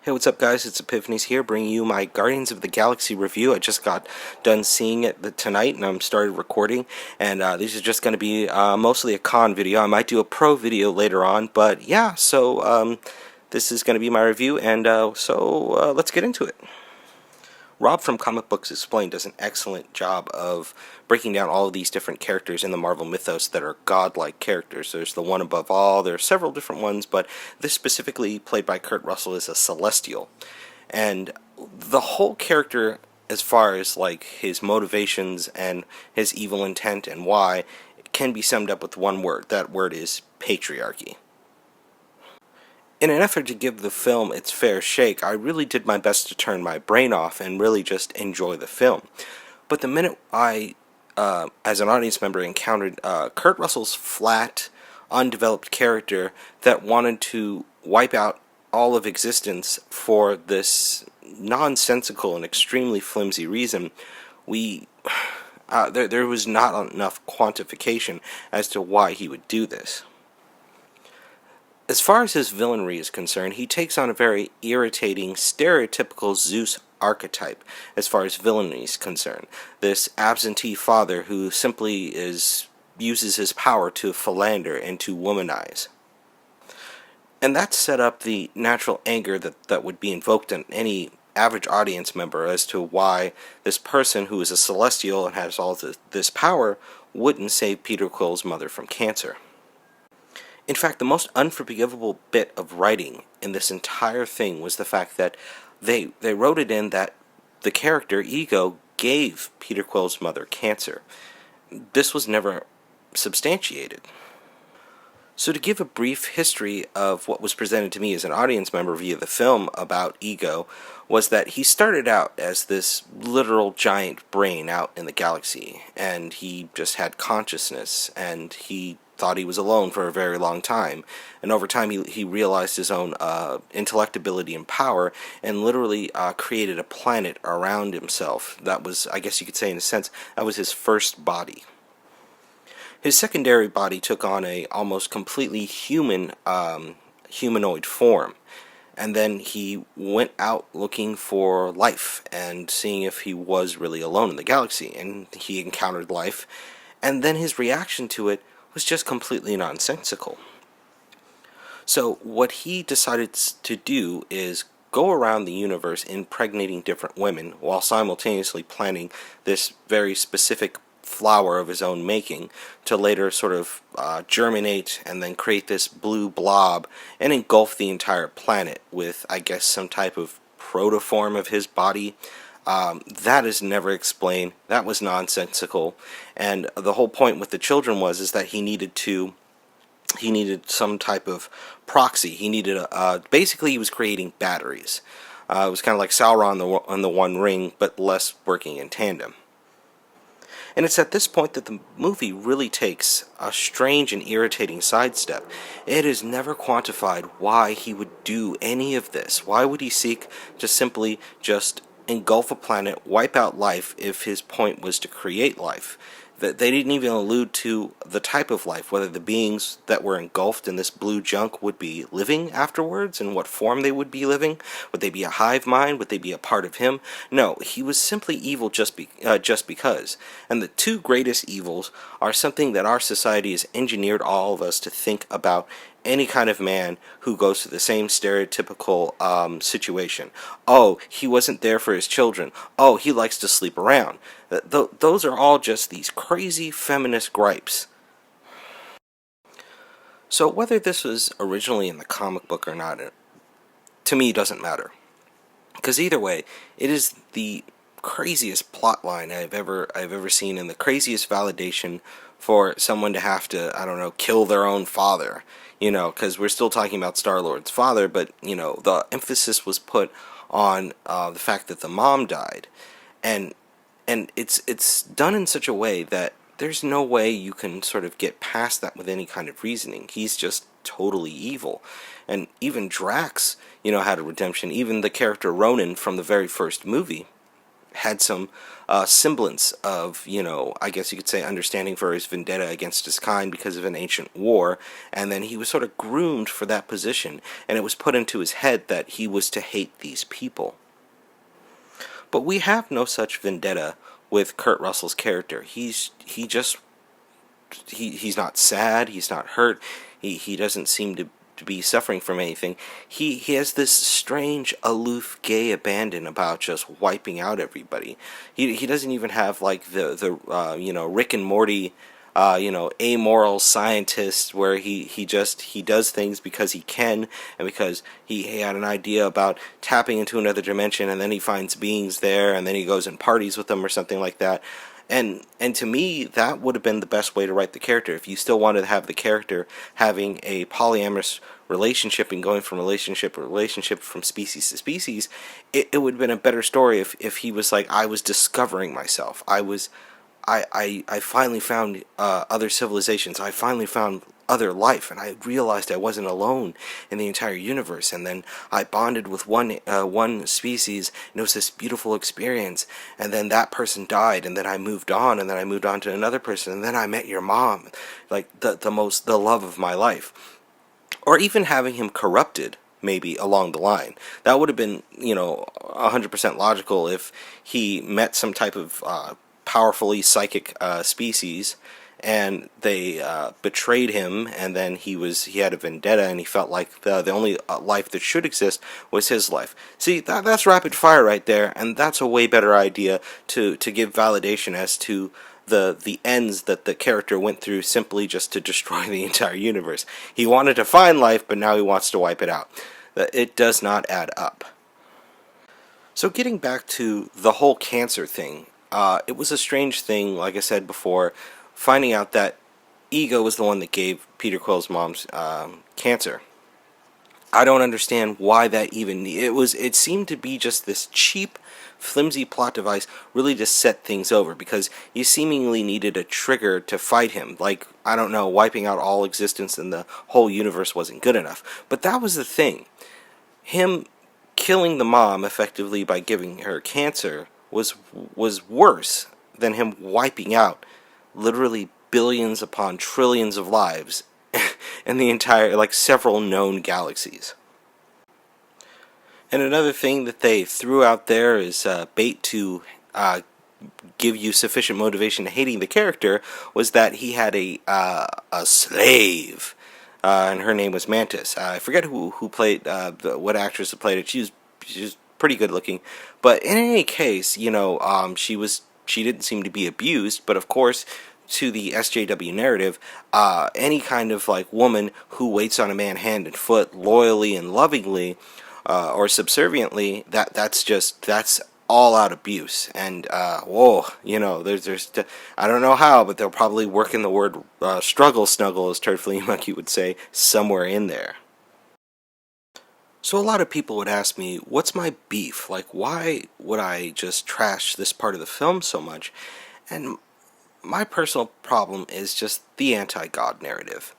Hey, what's up, guys? It's Epiphanies here, bringing you my Guardians of the Galaxy review. I just got done seeing it tonight, and I'm started recording. And this is just going to be mostly a con video. I might do a pro video later on, but yeah. So this is going to be my review, and let's get into it. Rob from Comic Books Explained does an excellent job of breaking down all of these different characters in the Marvel mythos that are godlike characters. There's the one above all, there are several different ones, but this specifically, played by Kurt Russell, is a Celestial. And the whole character, as far as like his motivations and his evil intent and why, can be summed up with one word. That word is patriarchy. In an effort to give the film its fair shake, I really did my best to turn my brain off and really just enjoy the film. But the minute I, as an audience member, encountered Kurt Russell's flat, undeveloped character that wanted to wipe out all of existence for this nonsensical and extremely flimsy reason, there was not enough quantification as to why he would do this. As far as his villainry is concerned, he takes on a very irritating, stereotypical Zeus archetype as far as villainy is concerned. This absentee father who simply uses his power to philander and to womanize. And that set up the natural anger that would be invoked in any average audience member as to why this person who is a celestial and has all this power wouldn't save Peter Quill's mother from cancer. In fact, the most unforgivable bit of writing in this entire thing was the fact that they wrote it in that the character, Ego, gave Peter Quill's mother cancer. This was never substantiated. So to give a brief history of what was presented to me as an audience member via the film about Ego, was that he started out as this literal giant brain out in the galaxy, and he just had consciousness, and he thought he was alone for a very long time, and over time he realized his own intellectability and power, and literally created a planet around himself. That was, I guess you could say in a sense, that was his first body. His secondary body took on a almost completely humanoid form, and then he went out looking for life and seeing if he was really alone in the galaxy, and he encountered life, and then his reaction to it was just completely nonsensical. So what he decided to do is go around the universe impregnating different women while simultaneously planting this very specific flower of his own making to later sort of germinate and then create this blue blob and engulf the entire planet with, I guess, some type of protoform of his body. That is never explained. That was nonsensical. And the whole point with the children is that he needed some type of proxy. He needed basically he was creating batteries. It was kind of like Sauron on the One Ring, but less working in tandem. And it's at this point that the movie really takes a strange and irritating sidestep. It is never quantified why he would do any of this. Why would he seek to simply just engulf a planet, wipe out life, if his point was to create life? That they didn't even allude to the type of life, whether the beings that were engulfed in this blue junk would be living afterwards, and what form they would be living. Would they be a hive mind? Would they be a part of him? No, he was simply evil just because. And the two greatest evils are something that our society has engineered all of us to think about any kind of man who goes to the same stereotypical situation. Oh, he wasn't there for his children. Oh, he likes to sleep around. Those are all just these crazy feminist gripes. So whether this was originally in the comic book or not, to me doesn't matter. Because either way, it is the craziest plot line I've ever seen, and the craziest validation for someone to have to, I don't know, kill their own father. Because we're still talking about Star-Lord's father, but, the emphasis was put on the fact that the mom died. And it's done in such a way that there's no way you can sort of get past that with any kind of reasoning. He's just totally evil. And even Drax, had a redemption. Even the character Ronan from the very first movie had some semblance of, I guess you could say, understanding for his vendetta against his kind because of an ancient war, and then he was sort of groomed for that position, and it was put into his head that he was to hate these people. But we have no such vendetta with Kurt Russell's character. He's not sad, he's not hurt, he doesn't seem to be suffering from anything. He has this strange, aloof, gay abandon about just wiping out everybody. He doesn't even have like the Rick and Morty amoral scientist where he does things because he can, and because he had an idea about tapping into another dimension, and then he finds beings there, and then he goes and parties with them or something like that. And to me, that would have been the best way to write the character. If you still wanted to have the character having a polyamorous relationship and going from relationship to relationship, from species to species, it would have been a better story if he was like, I was discovering myself. I finally found other civilizations. I finally found other life, and I realized I wasn't alone in the entire universe. And then I bonded with one species, and it was this beautiful experience. And then that person died, and then I moved on, and then I moved on to another person, and then I met your mom, like the love of my life. Or even having him corrupted, maybe along the line. That would have been 100% logical if he met some type of powerfully psychic species, and they betrayed him, and then he had a vendetta, and he felt like the only life that should exist was his life. See, that's rapid fire right there, and that's a way better idea to give validation as to the ends that the character went through simply just to destroy the entire universe. He wanted to find life, but now he wants to wipe it out. It does not add up. So getting back to the whole cancer thing, it was a strange thing, like I said before, finding out that Ego was the one that gave Peter Quill's mom's cancer. I don't understand why that even... It seemed to be just this cheap, flimsy plot device really to set things over, because you seemingly needed a trigger to fight him. Like, I don't know, wiping out all existence in the whole universe wasn't good enough. But that was the thing. Him killing the mom effectively by giving her cancer was worse than him wiping out literally billions upon trillions of lives in the entire, like, several known galaxies. And another thing that they threw out there is bait to give you sufficient motivation to hating the character was that he had a slave, and her name was Mantis. I forget who played what actress played it. She was pretty good looking, but in any case, she didn't seem to be abused. But of course, to the SJW narrative, any kind of like woman who waits on a man hand and foot loyally and lovingly, or subserviently, that's all out abuse. And there's I don't know how, but they'll probably work in the word struggle snuggle, as Turd Flea Monkey would say, somewhere in there. So a lot of people would ask me, what's my beef? Like, why would I just trash this part of the film so much? And my personal problem is just the anti-God narrative.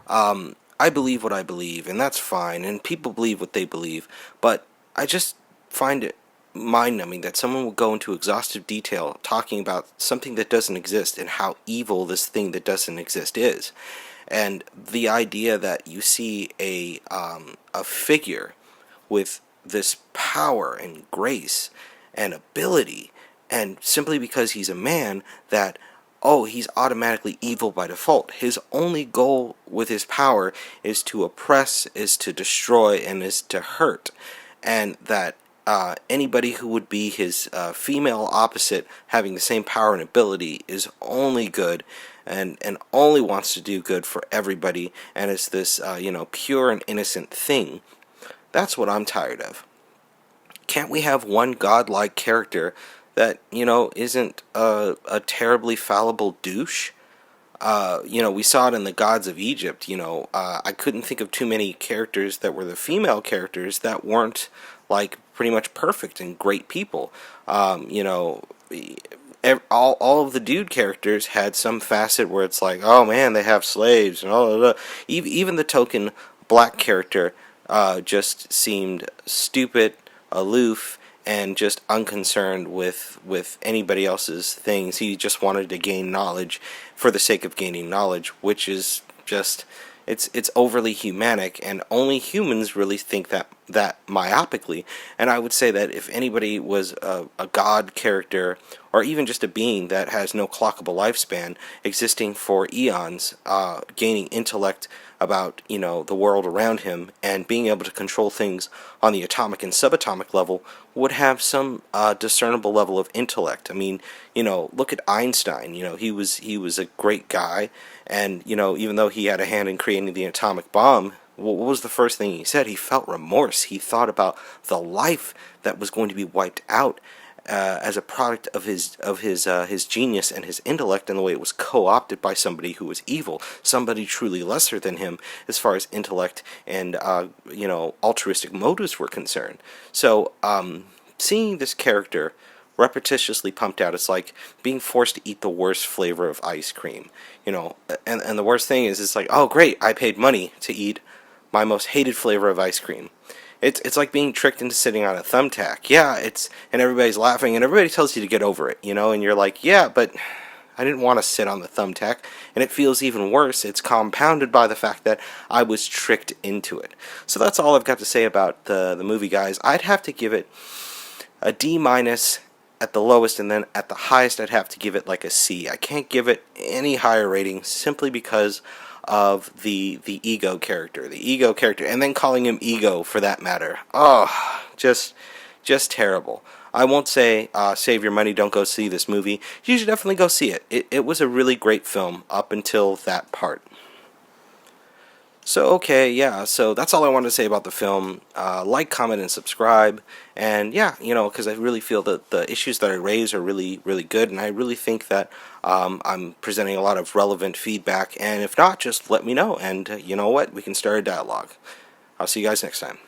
I believe what I believe, and that's fine, and people believe what they believe, but I just find it mind-numbing that someone will go into exhaustive detail talking about something that doesn't exist and how evil this thing that doesn't exist is. And the idea that you see a figure with this power and grace and ability, and simply because he's a man, that he's automatically evil by default. His only goal with his power is to oppress, is to destroy, and is to hurt. And that anybody who would be his female opposite, having the same power and ability, is only good and only wants to do good for everybody, and is this pure and innocent thing. That's what I'm tired of. Can't we have one godlike character that, isn't a terribly fallible douche? We saw it in the Gods of Egypt. I couldn't think of too many characters that were the female characters that weren't, like, pretty much perfect and great people. All of the dude characters had some facet where it's like, oh man, they have slaves and all of that. Even the token black character just seemed stupid, aloof, and just unconcerned with anybody else's things. He just wanted to gain knowledge for the sake of gaining knowledge, which is just it's overly humanic, and only humans really think that myopically. And I would say that if anybody was a god character, or even just a being that has no clockable lifespan, existing for eons, gaining intellect about the world around him, and being able to control things on the atomic and subatomic level, would have some discernible level of intellect. I mean, look at Einstein. He was a great guy, and even though he had a hand in creating the atomic bomb, what was the first thing he said? He felt remorse. He thought about the life that was going to be wiped out as a product of his genius and his intellect, and the way it was co-opted by somebody who was evil, somebody truly lesser than him as far as intellect and altruistic motives were concerned. So seeing this character repetitiously pumped out, it's like being forced to eat the worst flavor of ice cream. And the worst thing is, it's like, oh great, I paid money to eat my most hated flavor of ice cream. It's like being tricked into sitting on a thumbtack. Yeah, and everybody's laughing, and everybody tells you to get over it, and you're like, yeah, but I didn't want to sit on the thumbtack, and it feels even worse. It's compounded by the fact that I was tricked into it. So that's all I've got to say about the movie, guys. I'd have to give it a D minus at the lowest, and then at the highest I'd have to give it like a C. I can't give it any higher rating simply because of the ego character, and then calling him ego for that matter. Oh, just terrible. I won't say save your money, don't go see this movie. You should definitely go see it. It was a really great film up until that part. So, okay, yeah, so that's all I wanted to say about the film. Like, comment, and subscribe. And yeah, because I really feel that the issues that I raise are really, really good, and I really think that I'm presenting a lot of relevant feedback. And if not, just let me know, and you know what? We can start a dialogue. I'll see you guys next time.